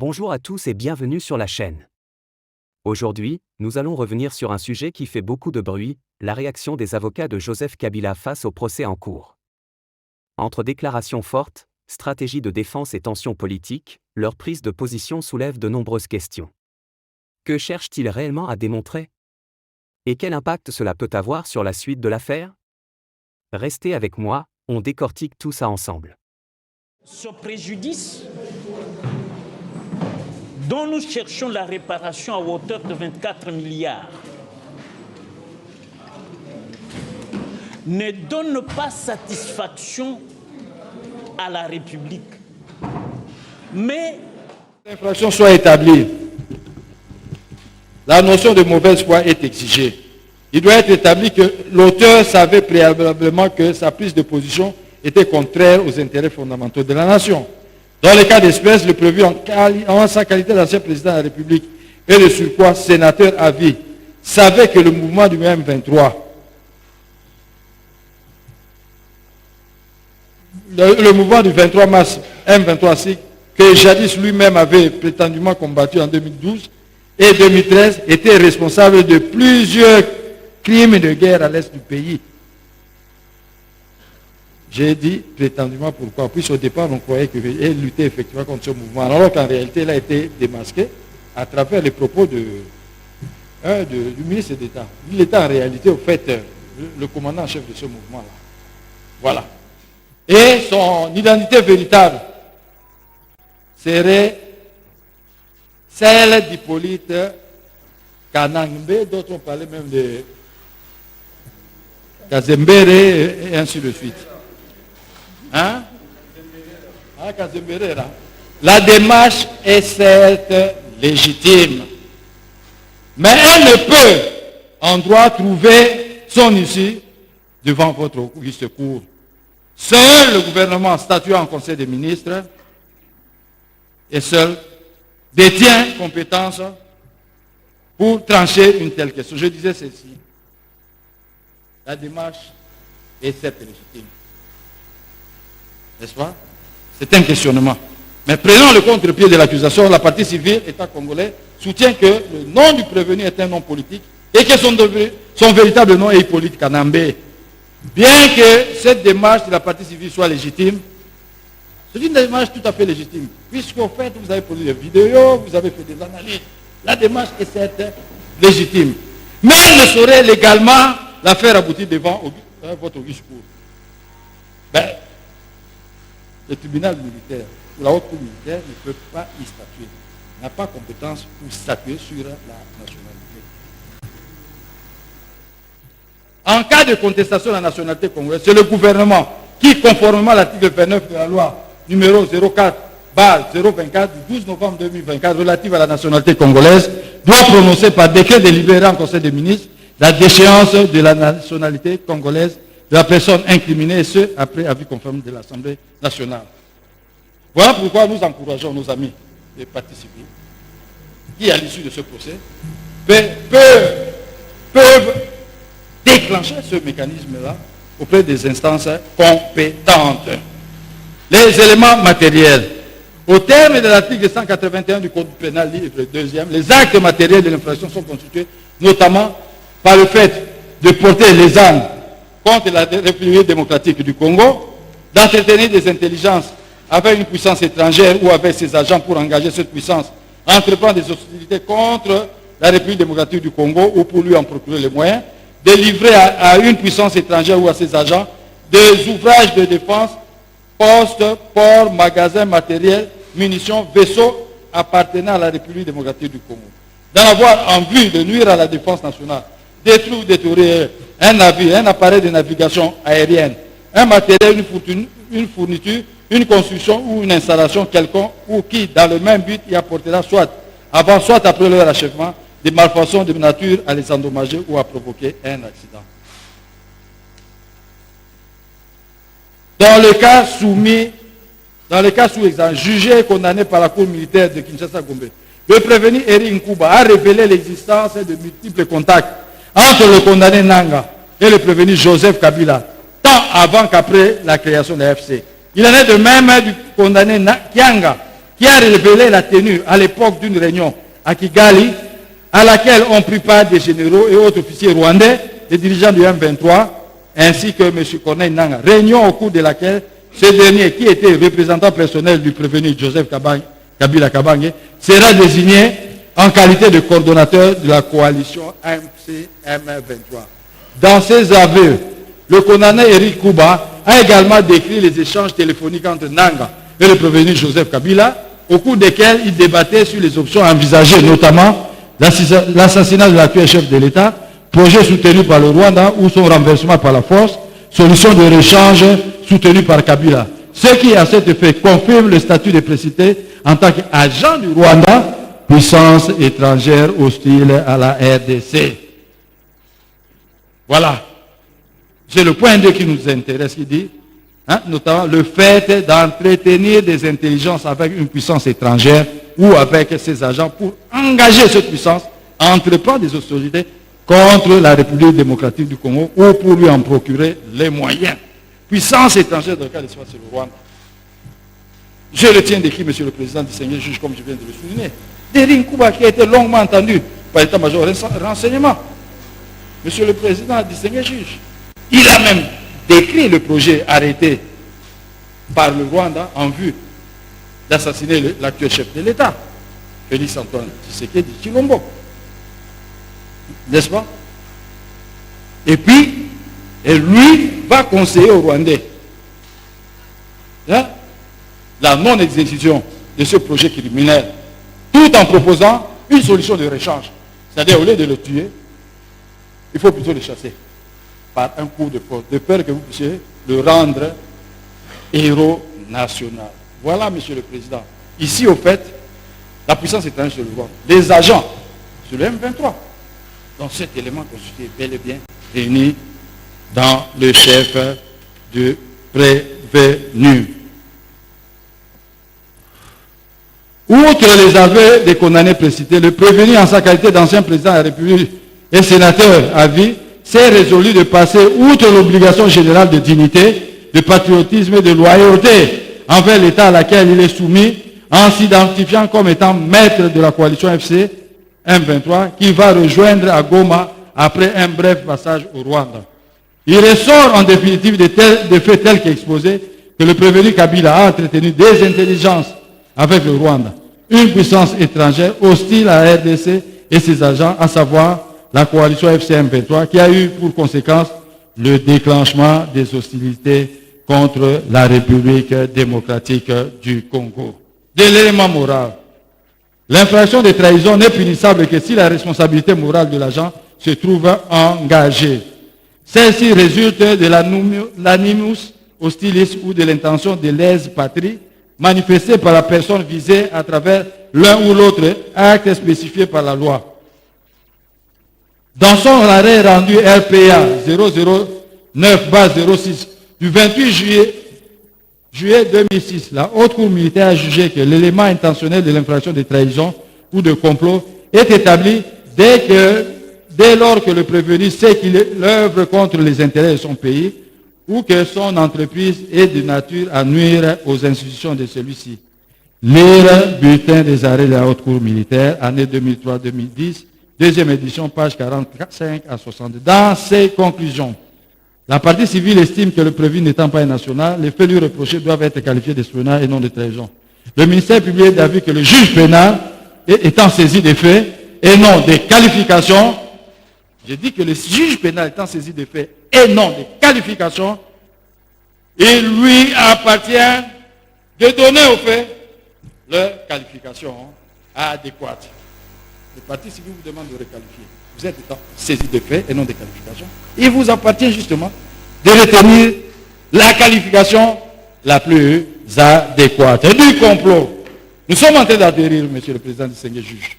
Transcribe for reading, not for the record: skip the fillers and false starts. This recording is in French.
Bonjour à tous et bienvenue sur la chaîne. Aujourd'hui, nous allons revenir sur un sujet qui fait beaucoup de bruit, la réaction des avocats de Joseph Kabila face au procès en cours. Entre déclarations fortes, stratégie de défense et tensions politiques, leur prise de position soulève de nombreuses questions. Que cherchent-ils réellement à démontrer? Et quel impact cela peut avoir sur la suite de l'affaire? Restez avec moi, on décortique tout ça ensemble. Ce préjudice dont nous cherchons la réparation à hauteur de 24 milliards ne donne pas satisfaction à la République. Mais l'infraction soit établie, la notion de mauvaise foi est exigée. Il doit être établi que l'auteur savait préalablement que sa prise de position était contraire aux intérêts fondamentaux de la nation. Dans le cas d'espèce, le prévu en sa qualité d'ancien président de la République et de surcroît sénateur à vie, savait que le mouvement du M23, le mouvement du 23 mars M23, que jadis lui-même avait prétendument combattu en 2012 et 2013, était responsable de plusieurs crimes de guerre à l'est du pays. J'ai dit prétendument pourquoi. Puisqu'au départ, on croyait qu'il luttait effectivement contre ce mouvement, alors qu'en réalité, il a été démasqué à travers les propos du ministre d'État. Il était en réalité, au fait, le commandant en chef de ce mouvement-là. Voilà. Et son identité véritable serait celle d'Hippolyte Kanangbe, d'autres on parlait même de Kazembere et ainsi de suite. Hein? Ah, Kazembere, là. La démarche est certes légitime, mais elle ne peut en droit trouver son issue devant votre secours. Seul le gouvernement statuant en Conseil des ministres et seul détient compétence pour trancher une telle question. Je disais ceci. La démarche est certes légitime. N'est-ce pas? C'est un questionnement. Mais prenons le contre-pied de l'accusation. La partie civile, État congolais, soutient que le nom du prévenu est un nom politique et que son véritable nom est Hippolyte Kanangbe. Bien que cette démarche de la partie civile soit légitime, c'est une démarche tout à fait légitime. Puisqu'au fait, vous avez posé des vidéos, vous avez fait des analyses. La démarche est certes légitime. Mais elle ne saurait légalement la faire aboutir devant votre secours. Le tribunal militaire ou la haute cour militaire ne peut pas y statuer. N'a pas compétence pour statuer sur la nationalité. En cas de contestation de la nationalité congolaise, c'est le gouvernement qui, conformément à l'article 29 de la loi numéro 04/024 du 12 novembre 2024 relative à la nationalité congolaise, doit prononcer par décret délibéré en Conseil des ministres la déchéance de la nationalité congolaise de la personne incriminée, et ce, après avis conforme de l'Assemblée nationale. Voilà pourquoi nous encourageons nos amis des partis civils qui, à l'issue de ce procès, peuvent déclencher ce mécanisme-là auprès des instances compétentes. Les éléments matériels. Au terme de l'article 181 du Code pénal, livre 2e, les actes matériels de l'infraction sont constitués notamment par le fait de porter les armes contre la République démocratique du Congo, d'entretenir des intelligences avec une puissance étrangère ou avec ses agents pour engager cette puissance, entreprendre des hostilités contre la République démocratique du Congo ou pour lui en procurer les moyens, de livrer à une puissance étrangère ou à ses agents des ouvrages de défense, postes, ports, magasins, matériels, munitions, vaisseaux appartenant à la République démocratique du Congo. D'en avoir en vue de nuire à la défense nationale, détruire ou détruire un navire, un appareil de navigation aérienne, un matériel, une fourniture, une construction ou une installation quelconque ou qui, dans le même but, y apportera soit avant, soit après leur achèvement, des malfaçons de nature à les endommager ou à provoquer un accident. Dans le cas sous examen, jugé et condamné par la Cour militaire de Kinshasa-Gombe, le prévenu Eric Nkuba a révélé l'existence de multiples contacts entre le condamné Nanga et le prévenu Joseph Kabila, tant avant qu'après la création de l'AFC. Il en est de même du condamné Kianga, qui a révélé la tenue à l'époque d'une réunion à Kigali, à laquelle ont pris part des généraux et autres officiers rwandais, les dirigeants du M23, ainsi que M. Corneille Nangaa. Réunion au cours de laquelle ce dernier, qui était représentant personnel du prévenu Joseph Kabila Kabange, sera désigné en qualité de coordonnateur de la coalition MC-M23. Dans ses aveux, le condamné Eric Kuba a également décrit les échanges téléphoniques entre Nangaa et le prévenu Joseph Kabila, au cours desquels il débattait sur les options envisagées, notamment l'assassinat de l'actuel chef de l'État, projet soutenu par le Rwanda ou son renversement par la force, solution de rechange soutenue par Kabila. Ce qui, à cet effet, confirme le statut de précité en tant qu'agent du Rwanda, puissance étrangère hostile à la RDC. Voilà. C'est le point 2 qui nous intéresse, qui dit, notamment le fait d'entretenir des intelligences avec une puissance étrangère ou avec ses agents pour engager cette puissance à entreprendre des hostilités contre la République démocratique du Congo ou pour lui en procurer les moyens. Puissance étrangère dans le cas de c'est le Rwanda. Je le tiens d'écrit, Monsieur le Président, distingué juge, comme je viens de le souligner. Derin Kuba qui a été longuement entendu par l'état-major renseignement. Monsieur le Président, distingué juge, il a même décrit le projet arrêté par le Rwanda en vue d'assassiner l'actuel chef de l'État, Félix Antoine Tshisekedi Tshilombo. N'est-ce pas? Et puis, lui va conseiller aux Rwandais la non-exécution de ce projet criminel, tout en proposant une solution de rechange. C'est-à-dire, au lieu de le tuer, il faut plutôt le chasser par un coup de force, de peur que vous puissiez le rendre héros national. Voilà, Monsieur le Président. Ici, au fait, la puissance étrangère sur le Rwanda. Les agents sur le M23. Donc cet élément constitué bel et bien réuni dans le chef de prévenu. Outre les aveux des condamnés précités, le prévenu en sa qualité d'ancien président de la République et sénateur à vie s'est résolu de passer outre l'obligation générale de dignité, de patriotisme et de loyauté envers l'État à laquelle il est soumis, en s'identifiant comme étant maître de la coalition FC M23 qui va rejoindre à Goma après un bref passage au Rwanda. Il ressort en définitive des faits tels qu'exposés que le prévenu Kabila a entretenu des intelligences avec le Rwanda, une puissance étrangère hostile à la RDC et ses agents, à savoir la coalition FCM23, qui a eu pour conséquence le déclenchement des hostilités contre la République démocratique du Congo. De l'élément moral, l'infraction de trahison n'est punissable que si la responsabilité morale de l'agent se trouve engagée. Celle-ci résulte de l'animus hostilis ou de l'intention de lèse-patrie manifestée par la personne visée à travers l'un ou l'autre acte spécifié par la loi. Dans son arrêt rendu RPA 009-06 du 28 juillet 2006, la Haute Cour militaire a jugé que l'élément intentionnel de l'infraction de trahison ou de complot est établi dès lors que le prévenu sait qu'il œuvre contre les intérêts de son pays ou que son entreprise est de nature à nuire aux institutions de celui-ci. Lire bulletin des arrêts de la Haute Cour militaire, année 2003-2010, deuxième édition, page 45 à 62. Dans ses conclusions, la partie civile estime que le prévenu n'étant pas un national, les faits lui reprochés doivent être qualifiés d'espionnage et non de trahison. Le ministère public a vu que le juge pénal, étant saisi des faits et non des qualifications, j'ai dit que le juge pénal étant saisi des faits et non des qualifications, il lui appartient de donner aux faits leur qualification adéquate. Le parti civil vous demande de requalifier. Vous êtes saisi de faits et non de qualifications. Il vous appartient justement de retenir la qualification la plus adéquate. Du complot. Nous sommes en train d'adhérer, Monsieur le Président du Seigneur juge.